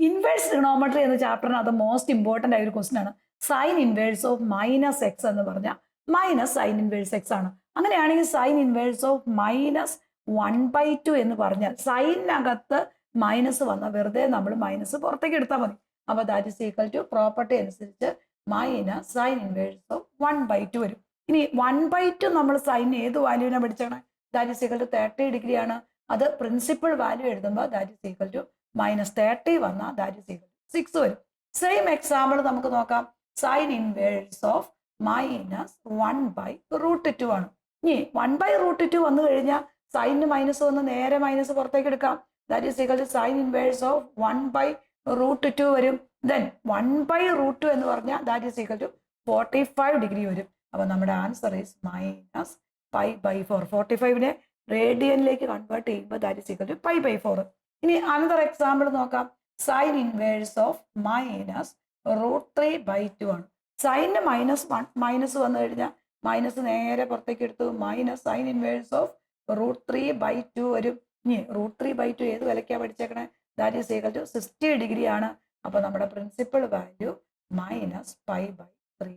Inverse trigonometry എന്ന ചാപ്റ്ററിന് അത് most important ആയ ഒരു ക്വസ്റ്റൻ ആണ്. Sign inverse of minus X എന്ന് പറഞ്ഞാൽ മൈനസ് സൈൻ ഇൻവേഴ്സ് എക്സ് ആണ്. അങ്ങനെയാണെങ്കിൽ സൈൻ ഇൻവേഴ്സ് ഓഫ് മൈനസ് 1/2 എന്ന് പറഞ്ഞാൽ സൈനകത്ത് മൈനസ് വന്നാൽ വെറുതെ നമ്മൾ മൈനസ് പുറത്തേക്ക് എടുത്താൽ മതി. അപ്പൊ that is equal to property അനുസരിച്ച് മൈനസ് സൈൻ ഇൻവേഴ്സ് ഓഫ് 1/2 വരും. ഇനി 1/2 നമ്മൾ സൈനിന് ഏത് വാല്യൂവിനെ പഠിച്ചാണ്? That is equal to 30 degree ആണ്. അത് പ്രിൻസിപ്പൽ വാല്യൂ എഴുതുമ്പോൾ ദാറ്റ് ഇസ് ഈക്വൽ ടു -30 വന്നാൽ ദാറ്റ് ഇസ് ഈക്വൽ ടു 6 വരും. സെയിം എക്സാമ്പിൾ നമുക്ക് നോക്കാം. സൈൻ ഇൻവേഴ്സ് ഓഫ് -1/√2 ആണ്. ഇനി 1/√2 വന്നു കഴിഞ്ഞാൽ സൈനിന് മൈനസ് വന്ന് നേരെ മൈനസ് പുറത്തേക്ക് എടുക്കാം. That is equal to sine inverse of 1/√2 വരും. ദെൻ 1/√2 എന്ന് പറഞ്ഞാൽ that is equal to 45 degree വരും. അപ്പൊ നമ്മുടെ ആൻസർ ഈസ് -π/4. 45നെ റേഡിയനിലേക്ക് കൺവേർട്ട് ചെയ്യുമ്പോൾ ദാറ്റ് ഈസ് ഈക്വൽ ടു π/4. ഇനി അനദർ എക്സാമ്പിൾ നോക്കാം. സൈൻ ഇൻവേഴ്സ് ഓഫ് -√3/2 ആണ്. സൈനിന് മൈനസ് വന്നു കഴിഞ്ഞാൽ മൈനസ് നേരെ പുറത്തേക്ക് എടുത്തു മൈനസ് സൈൻ ഇൻവേഴ്സ് ഓഫ് √3/2 വരും. ഇനി √3/2 ഏത് വിലയ്ക്കാണ് പഠിച്ചേക്കണേ? That is equal to 60 degree ആണ്. അപ്പൊ നമ്മുടെ പ്രിൻസിപ്പൽ വാല്യൂ -π/3